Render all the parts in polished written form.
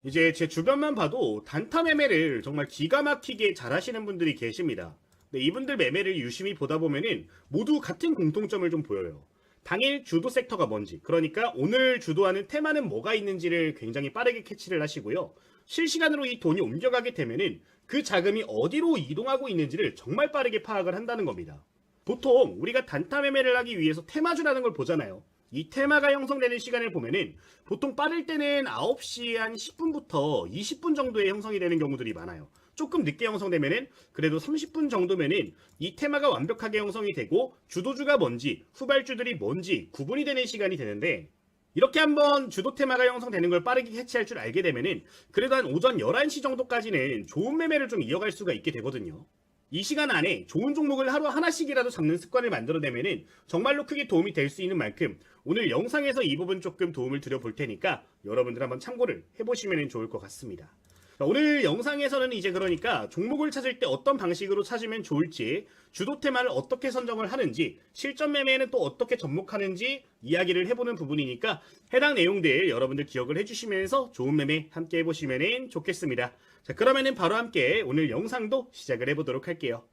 이제 제 주변만 봐도 단타 매매를 정말 기가 막히게 잘 하시는 분들이 계십니다. 근데 이분들 매매를 유심히 보다 보면은 모두 같은 공통점을 좀 보여요. 당일 주도 섹터가 뭔지, 그러니까 오늘 주도하는 테마는 뭐가 있는지를 굉장히 빠르게 캐치를 하시고요. 실시간으로 이 돈이 옮겨가게 되면은 그 자금이 어디로 이동하고 있는지를 정말 빠르게 파악을 한다는 겁니다. 보통 우리가 단타 매매를 하기 위해서 테마주라는 걸 보잖아요. 이 테마가 형성되는 시간을 보면은 보통 빠를 때는 9시 한 10분부터 20분 정도에 형성이 되는 경우들이 많아요. 조금 늦게 형성되면은 그래도 30분 정도면은 이 테마가 완벽하게 형성이 되고 주도주가 뭔지 후발주들이 뭔지 구분이 되는 시간이 되는데, 이렇게 한번 주도 테마가 형성되는 걸 빠르게 캐치할 줄 알게 되면은 그래도 한 오전 11시 정도까지는 좋은 매매를 좀 이어갈 수가 있게 되거든요. 이 시간 안에 좋은 종목을 하루 하나씩이라도 잡는 습관을 만들어내면은 정말로 크게 도움이 될 수 있는 만큼 오늘 영상에서 이 부분 조금 도움을 드려볼 테니까 여러분들 한번 참고를 해보시면 좋을 것 같습니다. 오늘 영상에서는 이제 그러니까 종목을 찾을 때 어떤 방식으로 찾으면 좋을지, 주도 테마를 어떻게 선정을 하는지, 실전 매매에는 또 어떻게 접목하는지 이야기를 해보는 부분이니까 해당 내용들 여러분들 기억을 해주시면서 좋은 매매 함께 해보시면 좋겠습니다. 자, 그러면은 바로 함께 오늘 영상도 시작을 해보도록 할게요.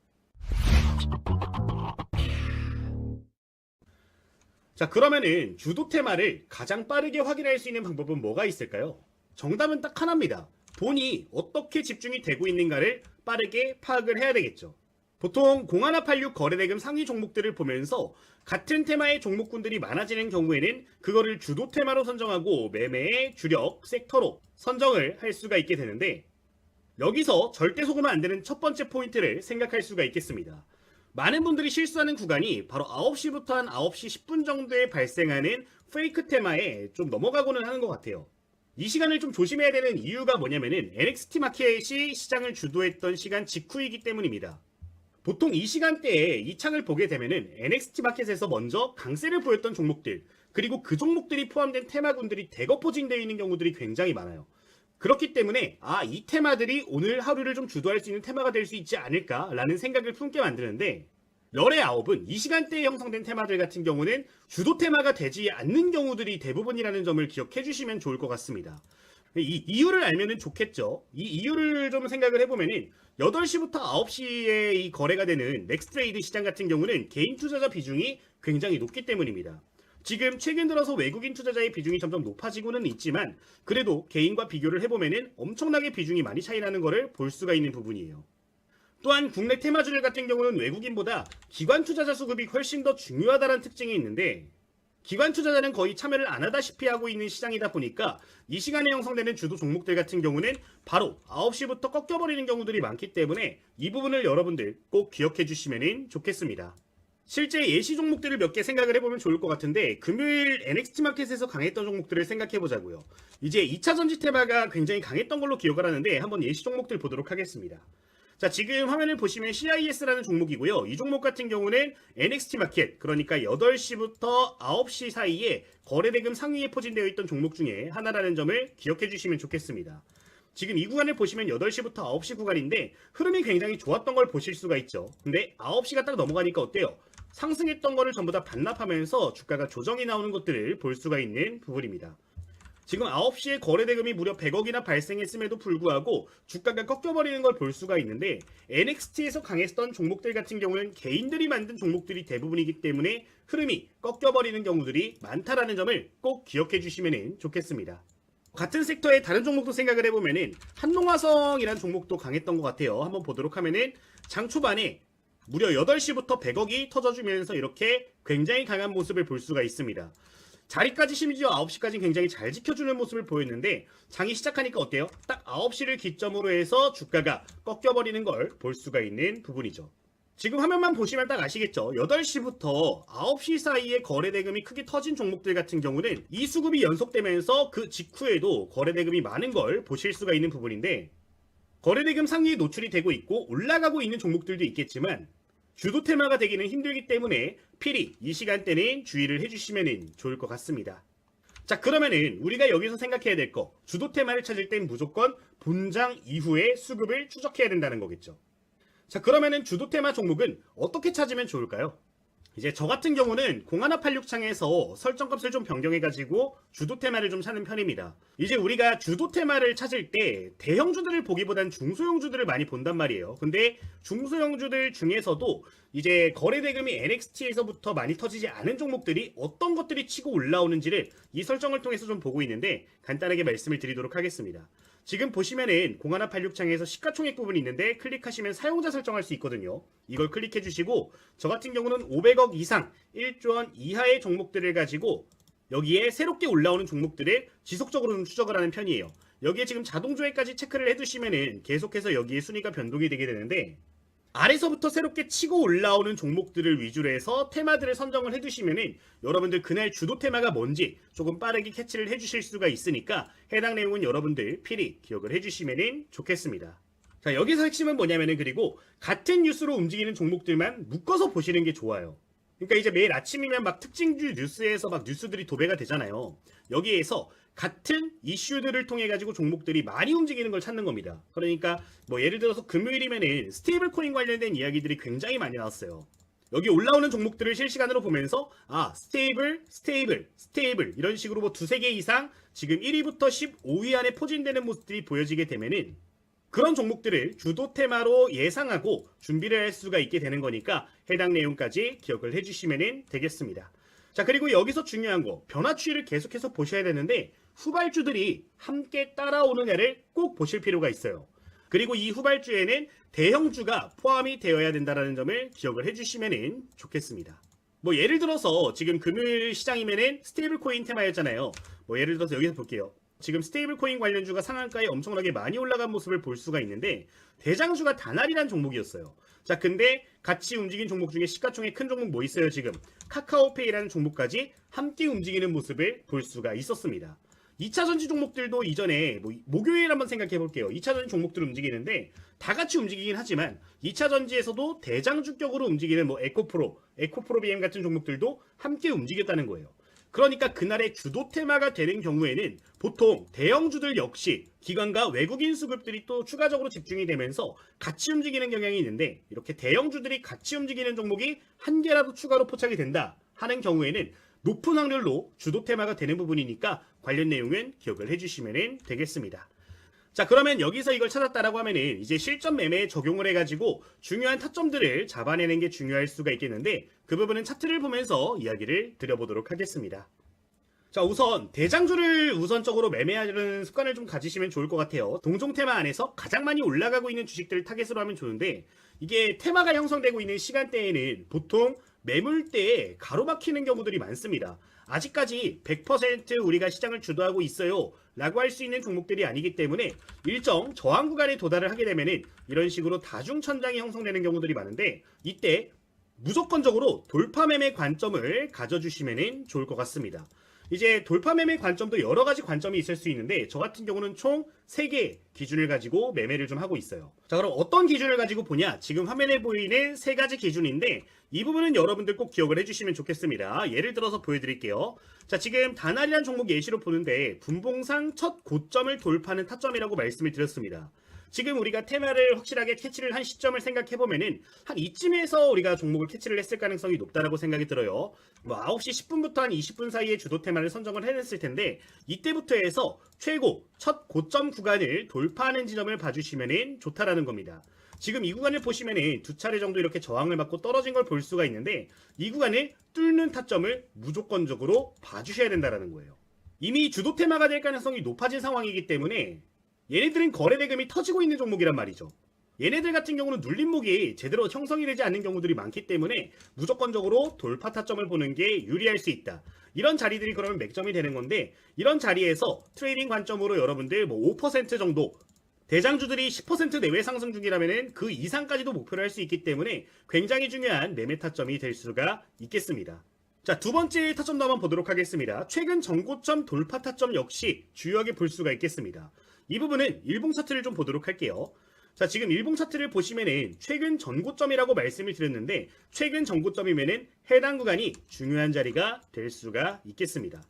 자, 그러면은 주도 테마를 가장 빠르게 확인할 수 있는 방법은 뭐가 있을까요? 정답은 딱 하나입니다. 돈이 어떻게 집중이 되고 있는가를 빠르게 파악을 해야 되겠죠. 보통 0186 거래대금 상위 종목들을 보면서 같은 테마의 종목군들이 많아지는 경우에는 그거를 주도 테마로 선정하고 매매의 주력 섹터로 선정을 할 수가 있게 되는데, 여기서 절대 속으면 안 되는 첫 번째 포인트를 생각할 수가 있겠습니다. 많은 분들이 실수하는 구간이 바로 9시부터 한 9시 10분 정도에 발생하는 페이크 테마에 좀 넘어가고는 하는 것 같아요. 이 시간을 좀 조심해야 되는 이유가 뭐냐면은 NXT 마켓이 시장을 주도했던 시간 직후이기 때문입니다. 보통 이 시간대에 이 창을 보게 되면은 NXT 마켓에서 먼저 강세를 보였던 종목들, 그리고 그 종목들이 포함된 테마군들이 대거 포진되어 있는 경우들이 굉장히 많아요. 그렇기 때문에 이 테마들이 오늘 하루를 좀 주도할 수 있는 테마가 될 수 있지 않을까라는 생각을 품게 만드는데, 열의 아홉은 이 시간대에 형성된 테마들 같은 경우는 주도 테마가 되지 않는 경우들이 대부분이라는 점을 기억해 주시면 좋을 것 같습니다. 이 이유를 알면은 좋겠죠. 이 이유를 좀 생각을 해보면은 8시부터 9시에 이 거래가 되는 넥스트레이드 시장 같은 경우는 개인 투자자 비중이 굉장히 높기 때문입니다. 지금 최근 들어서 외국인 투자자의 비중이 점점 높아지고는 있지만 그래도 개인과 비교를 해보면은 엄청나게 비중이 많이 차이나는 것을 볼 수가 있는 부분이에요. 또한 국내 테마주들 같은 경우는 외국인보다 기관 투자자 수급이 훨씬 더 중요하다는 특징이 있는데, 기관 투자자는 거의 참여를 안 하다시피 하고 있는 시장이다 보니까 이 시간에 형성되는 주도 종목들 같은 경우는 바로 9시부터 꺾여버리는 경우들이 많기 때문에 이 부분을 여러분들 꼭 기억해 주시면 좋겠습니다. 실제 예시 종목들을 몇 개 생각을 해보면 좋을 것 같은데, 금요일 NXT 마켓에서 강했던 종목들을 생각해 보자고요. 이제 2차 전지 테마가 굉장히 강했던 걸로 기억을 하는데 한번 예시 종목들 보도록 하겠습니다. 자, 지금 화면을 보시면 CIS라는 종목이고요. 이 종목 같은 경우는 NXT 마켓, 그러니까 8시부터 9시 사이에 거래대금 상위에 포진되어 있던 종목 중에 하나라는 점을 기억해 주시면 좋겠습니다. 지금 이 구간을 보시면 8시부터 9시 구간인데 흐름이 굉장히 좋았던 걸 보실 수가 있죠. 근데 9시가 딱 넘어가니까 어때요? 상승했던 거를 전부 다 반납하면서 주가가 조정이 나오는 것들을 볼 수가 있는 부분입니다. 지금 9시에 거래대금이 무려 100억이나 발생했음에도 불구하고 주가가 꺾여버리는 걸 볼 수가 있는데, NXT에서 강했던 종목들 같은 경우는 개인들이 만든 종목들이 대부분이기 때문에 흐름이 꺾여버리는 경우들이 많다라는 점을 꼭 기억해 주시면 좋겠습니다. 같은 섹터의 다른 종목도 생각을 해보면은 한농화성이라는 종목도 강했던 것 같아요. 한번 보도록 하면은 장 초반에 무려 8시부터 100억이 터져주면서 이렇게 굉장히 강한 모습을 볼 수가 있습니다. 자리까지 심지어 9시까지 굉장히 잘 지켜주는 모습을 보였는데 장이 시작하니까 어때요? 딱 9시를 기점으로 해서 주가가 꺾여버리는 걸 볼 수가 있는 부분이죠. 지금 화면만 보시면 딱 아시겠죠? 8시부터 9시 사이에 거래대금이 크게 터진 종목들 같은 경우는 이 수급이 연속되면서 그 직후에도 거래대금이 많은 걸 보실 수가 있는 부분인데, 거래대금 상위에 노출이 되고 있고 올라가고 있는 종목들도 있겠지만 주도 테마가 되기는 힘들기 때문에 필히 이 시간대는 주의를 해주시면 좋을 것 같습니다. 자, 그러면은 우리가 여기서 생각해야 될 거, 주도 테마를 찾을 땐 무조건 본장 이후에 수급을 추적해야 된다는 거겠죠. 자, 그러면은 주도 테마 종목은 어떻게 찾으면 좋을까요? 이제 저 같은 경우는 0186 창에서 설정값을 좀 변경해가지고 주도 테마를 좀 찾는 편입니다. 이제 우리가 주도 테마를 찾을 때 대형주들을 보기보단 중소형주들을 많이 본단 말이에요. 근데 중소형주들 중에서도 이제 거래대금이 NXT에서부터 많이 터지지 않은 종목들이 어떤 것들이 치고 올라오는지를 이 설정을 통해서 좀 보고 있는데 간단하게 말씀을 드리도록 하겠습니다. 지금 보시면은 0186 창에서 시가총액 부분이 있는데 클릭하시면 사용자 설정할 수 있거든요. 이걸 클릭해 주시고 저 같은 경우는 500억 이상 1조 원 이하의 종목들을 가지고 여기에 새롭게 올라오는 종목들을 지속적으로 좀 추적을 하는 편이에요. 여기에 지금 자동 조회까지 체크를 해두시면은 계속해서 여기에 순위가 변동이 되게 되는데 아래서부터 새롭게 치고 올라오는 종목들을 위주로 해서 테마들을 선정을 해두시면은 여러분들 그날 주도 테마가 뭔지 조금 빠르게 캐치를 해주실 수가 있으니까 해당 내용은 여러분들 필히 기억을 해주시면은 좋겠습니다. 자, 여기서 핵심은 뭐냐면은 그리고 같은 뉴스로 움직이는 종목들만 묶어서 보시는 게 좋아요. 그러니까 이제 매일 아침이면 막 특징주 뉴스에서 막 뉴스들이 도배가 되잖아요. 여기에서 같은 이슈들을 통해 가지고 종목들이 많이 움직이는 걸 찾는 겁니다. 그러니까 뭐 예를 들어서 금요일이면은 스테이블 코인 관련된 이야기들이 굉장히 많이 나왔어요. 여기 올라오는 종목들을 실시간으로 보면서 스테이블 이런 식으로 뭐 두세 개 이상 지금 1위부터 15위 안에 포진되는 모습들이 보여지게 되면은 그런 종목들을 주도 테마로 예상하고 준비를 할 수가 있게 되는 거니까 해당 내용까지 기억을 해주시면 되겠습니다. 자, 그리고 여기서 중요한 거 변화 추이를 계속해서 보셔야 되는데 후발주들이 함께 따라오느냐를 꼭 보실 필요가 있어요. 그리고 이 후발주에는 대형주가 포함이 되어야 된다는 점을 기억을 해주시면 좋겠습니다. 뭐 예를 들어서 지금 금요일 시장이면은 스테이블 코인 테마였잖아요. 뭐 예를 들어서 여기서 볼게요. 지금 스테이블 코인 관련주가 상한가에 엄청나게 많이 올라간 모습을 볼 수가 있는데 대장주가 다날이란 종목이었어요. 자, 근데 같이 움직인 종목 중에 시가총액 큰 종목 뭐 있어요? 지금 카카오페이라는 종목까지 함께 움직이는 모습을 볼 수가 있었습니다. 2차전지 종목들도 이전에 뭐 목요일 한번 생각해 볼게요. 2차전지 종목들 움직이는데 다 같이 움직이긴 하지만 2차전지에서도 대장주격으로 움직이는 뭐 에코프로 BM 같은 종목들도 함께 움직였다는 거예요. 그러니까 그날의 주도 테마가 되는 경우에는 보통 대형주들 역시 기관과 외국인 수급들이 또 추가적으로 집중이 되면서 같이 움직이는 경향이 있는데 이렇게 대형주들이 같이 움직이는 종목이 한 개라도 추가로 포착이 된다 하는 경우에는 높은 확률로 주도 테마가 되는 부분이니까 관련 내용은 기억을 해주시면 되겠습니다. 자, 그러면 여기서 이걸 찾았다라고 하면은 이제 실전 매매에 적용을 해가지고 중요한 타점들을 잡아내는 게 중요할 수가 있겠는데 그 부분은 차트를 보면서 이야기를 드려보도록 하겠습니다. 자, 우선 대장주를 우선적으로 매매하는 습관을 좀 가지시면 좋을 것 같아요. 동종 테마 안에서 가장 많이 올라가고 있는 주식들을 타겟으로 하면 좋은데 이게 테마가 형성되고 있는 시간대에는 보통 매물대에 가로막히는 경우들이 많습니다. 아직까지 100% 우리가 시장을 주도하고 있어요 라고 할 수 있는 종목들이 아니기 때문에 일정 저항 구간에 도달을 하게 되면은 이런 식으로 다중천장이 형성되는 경우들이 많은데 이때 무조건적으로 돌파 매매 관점을 가져주시면 좋을 것 같습니다. 이제 돌파 매매 관점도 여러 가지 관점이 있을 수 있는데 저 같은 경우는 총 3개의 기준을 가지고 매매를 좀 하고 있어요. 자, 그럼 어떤 기준을 가지고 보냐? 지금 화면에 보이는 3가지 기준인데 이 부분은 여러분들 꼭 기억을 해주시면 좋겠습니다. 예를 들어서 보여드릴게요. 자, 지금 다날이라는 종목 예시로 보는데 분봉상 첫 고점을 돌파하는 타점이라고 말씀을 드렸습니다. 지금 우리가 테마를 확실하게 캐치를 한 시점을 생각해보면은 한 이쯤에서 우리가 종목을 캐치를 했을 가능성이 높다라고 생각이 들어요. 뭐 9시 10분부터 한 20분 사이에 주도 테마를 선정을 해냈을 텐데 이때부터 해서 최고 첫 고점 구간을 돌파하는 지점을 봐주시면은 좋다라는 겁니다. 지금 이 구간을 보시면은 2차례 정도 이렇게 저항을 받고 떨어진 걸 볼 수가 있는데 이 구간을 뚫는 타점을 무조건적으로 봐주셔야 된다는 거예요. 이미 주도 테마가 될 가능성이 높아진 상황이기 때문에 얘네들은 거래대금이 터지고 있는 종목이란 말이죠. 얘네들 같은 경우는 눌림목이 제대로 형성이 되지 않는 경우들이 많기 때문에 무조건적으로 돌파 타점을 보는 게 유리할 수 있다. 이런 자리들이 그러면 맥점이 되는 건데 이런 자리에서 트레이딩 관점으로 여러분들 뭐 5% 정도 대장주들이 10% 내외 상승 중이라면 그 이상까지도 목표를 할 수 있기 때문에 굉장히 중요한 매매 타점이 될 수가 있겠습니다. 자, 두 번째 타점도 한번 보도록 하겠습니다. 최근 전고점 돌파 타점 역시 주요하게 볼 수가 있겠습니다. 이 부분은 일봉 차트를 좀 보도록 할게요. 자, 지금 일봉 차트를 보시면은 최근 전고점이라고 말씀을 드렸는데 최근 전고점이면은 해당 구간이 중요한 자리가 될 수가 있겠습니다.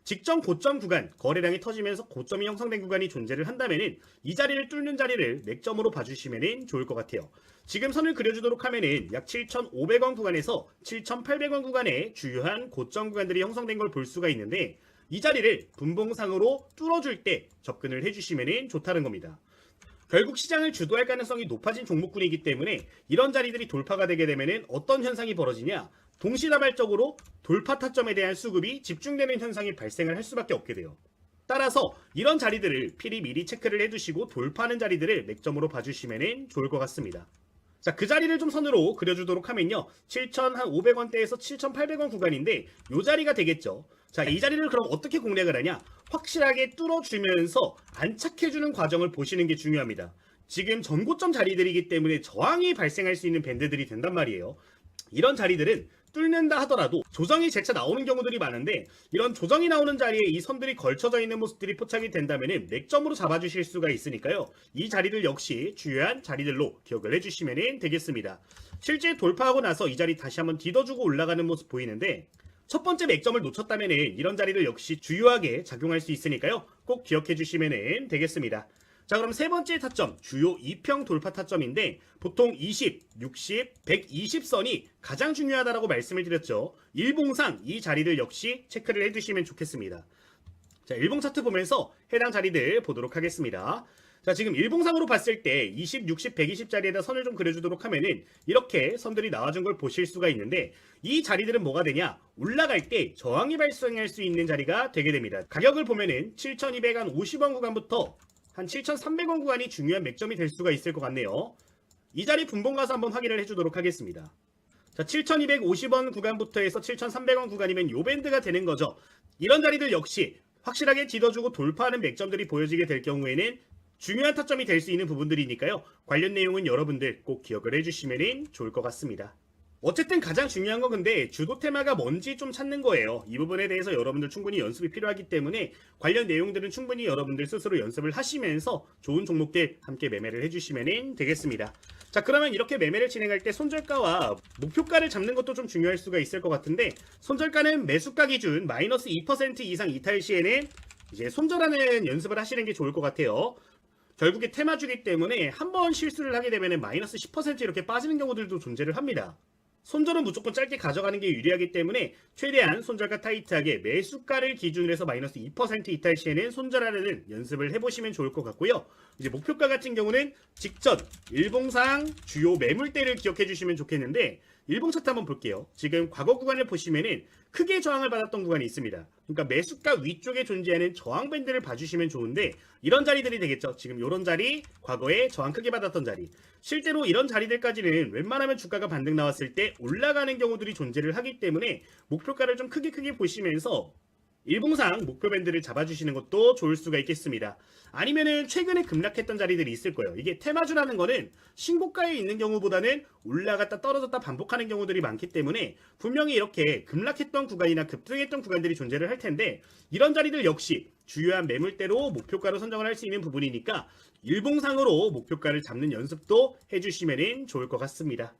직전 고점 구간, 거래량이 터지면서 고점이 형성된 구간이 존재를 한다면은 이 자리를 뚫는 자리를 맥점으로 봐주시면 좋을 것 같아요. 지금 선을 그려주도록 하면은 약 7,500원 구간에서 7,800원 구간에 주요한 고점 구간들이 형성된 걸 볼 수가 있는데 이 자리를 분봉상으로 뚫어줄 때 접근을 해주시면 좋다는 겁니다. 결국 시장을 주도할 가능성이 높아진 종목군이기 때문에 이런 자리들이 돌파가 되게 되면 어떤 현상이 벌어지냐? 동시다발적으로 돌파 타점에 대한 수급이 집중되는 현상이 발생을 할 수밖에 없게 돼요. 따라서 이런 자리들을 미리 체크를 해두시고 돌파하는 자리들을 맥점으로 봐주시면 좋을 것 같습니다. 자, 그 자리를 좀 선으로 그려주도록 하면요. 7,500원대에서 7,800원 구간인데 이 자리가 되겠죠. 자, 이 자리를 그럼 어떻게 공략을 하냐? 확실하게 뚫어주면서 안착해주는 과정을 보시는 게 중요합니다. 지금 전고점 자리들이기 때문에 저항이 발생할 수 있는 밴드들이 된단 말이에요. 이런 자리들은 뚫는다 하더라도 조정이 재차 나오는 경우들이 많은데 이런 조정이 나오는 자리에 이 선들이 걸쳐져 있는 모습들이 포착이 된다면 맥점으로 잡아주실 수가 있으니까요. 이 자리들 역시 주요한 자리들로 기억을 해주시면 되겠습니다. 실제 돌파하고 나서 이 자리 다시 한번 뒤져주고 올라가는 모습 보이는데 첫 번째 맥점을 놓쳤다면 이런 자리를 역시 주요하게 작용할 수 있으니까요. 꼭 기억해 주시면 되겠습니다. 자, 그럼 세 번째 타점, 주요 2평 돌파 타점인데 보통 20, 60, 120선이 가장 중요하다고 말씀을 드렸죠. 일봉상 이 자리를 역시 체크를 해두시면 좋겠습니다. 자, 일봉 차트 보면서 해당 자리들 보도록 하겠습니다. 자, 지금 일봉상으로 봤을 때 20, 60, 120짜리에다 선을 좀 그려주도록 하면은 이렇게 선들이 나와준 걸 보실 수가 있는데 이 자리들은 뭐가 되냐? 올라갈 때 저항이 발생할 수 있는 자리가 되게 됩니다. 가격을 보면은 7,250원 구간부터 한 7,300원 구간이 중요한 맥점이 될 수가 있을 것 같네요. 이 자리 분봉 가서 한번 확인을 해주도록 하겠습니다. 자, 7,250원 구간부터 해서 7,300원 구간이면 요 밴드가 되는 거죠. 이런 자리들 역시 확실하게 딛어주고 돌파하는 맥점들이 보여지게 될 경우에는 중요한 타점이 될 수 있는 부분들이니까요. 관련 내용은 여러분들 꼭 기억을 해주시면 좋을 것 같습니다. 어쨌든 가장 중요한 건 근데 주도 테마가 뭔지 좀 찾는 거예요. 이 부분에 대해서 여러분들 충분히 연습이 필요하기 때문에 관련 내용들은 충분히 여러분들 스스로 연습을 하시면서 좋은 종목들 함께 매매를 해주시면 되겠습니다. 자, 그러면 이렇게 매매를 진행할 때 손절가와 목표가를 잡는 것도 좀 중요할 수가 있을 것 같은데 손절가는 매수가 기준 마이너스 2% 이상 이탈 시에는 이제 손절하는 연습을 하시는 게 좋을 것 같아요. 결국에 테마주기 때문에 한번 실수를 하게 되면 마이너스 10% 이렇게 빠지는 경우들도 존재를 합니다. 손절은 무조건 짧게 가져가는 게 유리하기 때문에 최대한 손절가 타이트하게 매수가를 기준으로 해서 마이너스 2% 이탈 시에는 손절하려는 연습을 해보시면 좋을 것 같고요. 이제 목표가 같은 경우는 직전 일봉상 주요 매물대를 기억해 주시면 좋겠는데 일봉 차트 한번 볼게요. 지금 과거 구간을 보시면은 크게 저항을 받았던 구간이 있습니다. 그러니까 매수가 위쪽에 존재하는 저항 밴드를 봐주시면 좋은데 이런 자리들이 되겠죠. 지금 이런 자리, 과거에 저항 크게 받았던 자리. 실제로 이런 자리들까지는 웬만하면 주가가 반등 나왔을 때 올라가는 경우들이 존재를 하기 때문에 목표가를 좀 크게 보시면서 일봉상 목표 밴드를 잡아주시는 것도 좋을 수가 있겠습니다. 아니면은 최근에 급락했던 자리들이 있을 거예요. 이게 테마주라는 거는 신고가에 있는 경우보다는 올라갔다 떨어졌다 반복하는 경우들이 많기 때문에 분명히 이렇게 급락했던 구간이나 급등했던 구간들이 존재를 할 텐데 이런 자리들 역시 주요한 매물대로 목표가로 선정을 할 수 있는 부분이니까 일봉상으로 목표가를 잡는 연습도 해주시면 좋을 것 같습니다.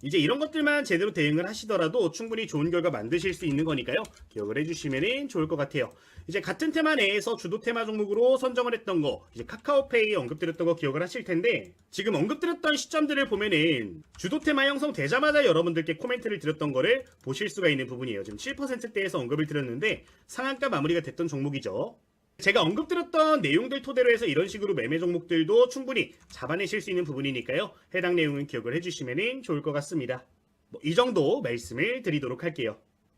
이제 이런 것들만 제대로 대응을 하시더라도 충분히 좋은 결과 만드실 수 있는 거니까요. 기억을 해주시면 좋을 것 같아요. 이제 같은 테마 내에서 주도 테마 종목으로 선정을 했던 거, 이제 카카오페이 언급드렸던 거 기억을 하실 텐데 지금 언급드렸던 시점들을 보면은 주도 테마 형성되자마자 여러분들께 코멘트를 드렸던 거를 보실 수가 있는 부분이에요. 지금 7%대에서 언급을 드렸는데 상한가 마무리가 됐던 종목이죠. 제가 언급드렸던 내용들 토대로 해서 이런 식으로 매매 종목들도 충분히 잡아내실 수 있는 부분이니까요. 해당 내용은 기억을 해주시면 좋을 것 같습니다. 이 정도 말씀을 드리도록 할게요.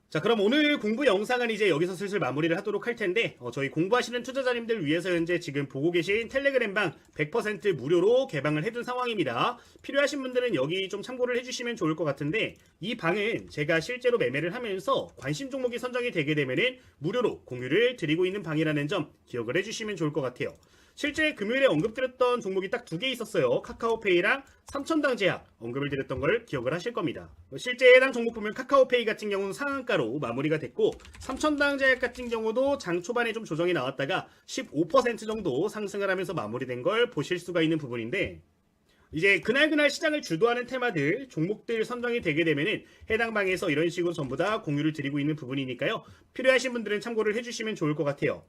자, 그럼 오늘 공부 영상은 이제 여기서 슬슬 마무리를 하도록 할 텐데 저희 공부하시는 투자자님들 위해서 현재 지금 보고 계신 텔레그램방 100% 무료로 개방을 해둔 상황입니다. 필요하신 분들은 여기 좀 참고를 해주시면 좋을 것 같은데 이 방은 제가 실제로 매매를 하면서 관심 종목이 선정이 되게 되면은 무료로 공유를 드리고 있는 방이라는 점 기억을 해주시면 좋을 것 같아요. 실제 금요일에 언급드렸던 종목이 딱 2개 있었어요. 카카오페이랑 삼천당 제약 언급을 드렸던 걸 기억을 하실 겁니다. 실제 해당 종목 보면 카카오페이 같은 경우는 상한가로 마무리가 됐고 삼천당 제약 같은 경우도 장 초반에 좀 조정이 나왔다가 15% 정도 상승을 하면서 마무리된 걸 보실 수가 있는 부분인데 이제 그날그날 시장을 주도하는 테마들, 종목들 선정이 되게 되면은 해당 방에서 이런 식으로 전부 다 공유를 드리고 있는 부분이니까요. 필요하신 분들은 참고를 해주시면 좋을 것 같아요.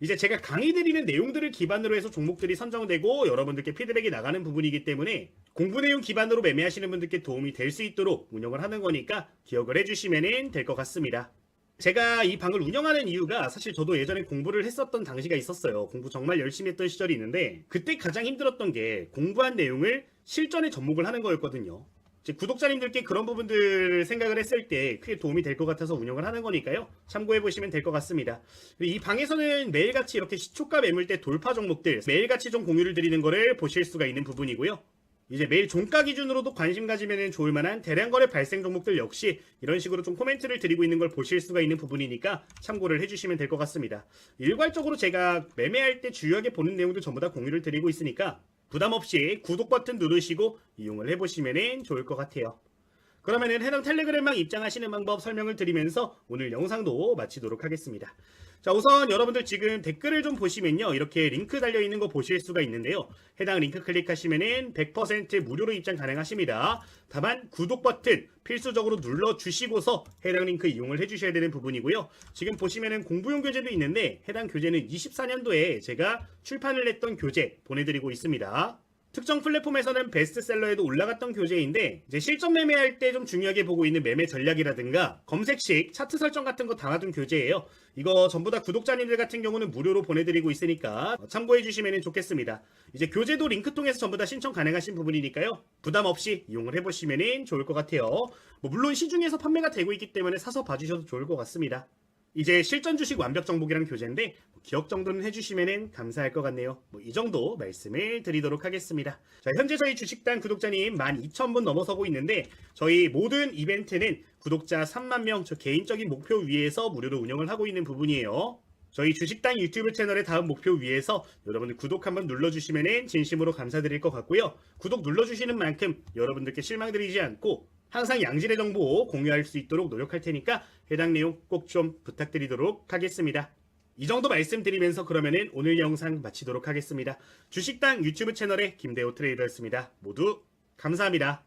이제 제가 강의 드리는 내용들을 기반으로 해서 종목들이 선정되고 여러분들께 피드백이 나가는 부분이기 때문에 공부 내용 기반으로 매매하시는 분들께 도움이 될 수 있도록 운영을 하는 거니까 기억을 해주시면 될 것 같습니다. 제가 이 방을 운영하는 이유가 사실 저도 예전에 공부를 했었던 당시가 있었어요. 공부 정말 열심히 했던 시절이 있는데 그때 가장 힘들었던 게 공부한 내용을 실전에 접목을 하는 거였거든요. 이제 구독자님들께 그런 부분들 생각을 했을 때 크게 도움이 될 것 같아서 운영을 하는 거니까요. 참고해 보시면 될 것 같습니다. 이 방에서는 매일같이 이렇게 시초가 매물대 돌파 종목들 매일같이 좀 공유를 드리는 거를 보실 수가 있는 부분이고요. 이제 매일 종가 기준으로도 관심 가지면 좋을 만한 대량 거래 발생 종목들 역시 이런 식으로 좀 코멘트를 드리고 있는 걸 보실 수가 있는 부분이니까 참고를 해주시면 될 것 같습니다. 일괄적으로 제가 매매할 때 주요하게 보는 내용들 전부 다 공유를 드리고 있으니까 부담 없이 구독 버튼 누르시고 이용을 해보시면 좋을 것 같아요. 그러면은 해당 텔레그램망 입장하시는 방법 설명을 드리면서 오늘 영상도 마치도록 하겠습니다. 자, 우선 여러분들 지금 댓글을 좀 보시면요. 이렇게 링크 달려있는 거 보실 수가 있는데요. 해당 링크 클릭하시면은 100% 무료로 입장 가능하십니다. 다만 구독 버튼 필수적으로 눌러주시고서 해당 링크 이용을 해주셔야 되는 부분이고요. 지금 보시면은 공부용 교재도 있는데 해당 교재는 24년도에 제가 출판을 했던 교재 보내드리고 있습니다. 특정 플랫폼에서는 베스트셀러에도 올라갔던 교재인데 이제 실전 매매할 때 좀 중요하게 보고 있는 매매 전략이라든가 검색식 차트 설정 같은 거 담아둔 교재예요. 이거 전부 다 구독자님들 같은 경우는 무료로 보내드리고 있으니까 참고해 주시면 좋겠습니다. 이제 교재도 링크 통해서 전부 다 신청 가능하신 부분이니까요. 부담 없이 이용을 해보시면 좋을 것 같아요. 물론 시중에서 판매가 되고 있기 때문에 사서 봐주셔도 좋을 것 같습니다. 이제 실전 주식 완벽 정복이란 교재인데 기억 정도는 해주시면 감사할 것 같네요. 이 정도 말씀을 드리도록 하겠습니다. 자, 현재 저희 주식단 구독자님 12,000분 넘어서고 있는데 저희 모든 이벤트는 구독자 3만 명 저 개인적인 목표 위에서 무료로 운영을 하고 있는 부분이에요. 저희 주식단 유튜브 채널의 다음 목표 위에서 여러분들 구독 한번 눌러주시면 진심으로 감사드릴 것 같고요. 구독 눌러주시는 만큼 여러분들께 실망드리지 않고 항상 양질의 정보 공유할 수 있도록 노력할 테니까 해당 내용 꼭 좀 부탁드리도록 하겠습니다. 이 정도 말씀드리면서 그러면은 오늘 영상 마치도록 하겠습니다. 주식당 유튜브 채널의 김대호 트레이더였습니다. 모두 감사합니다.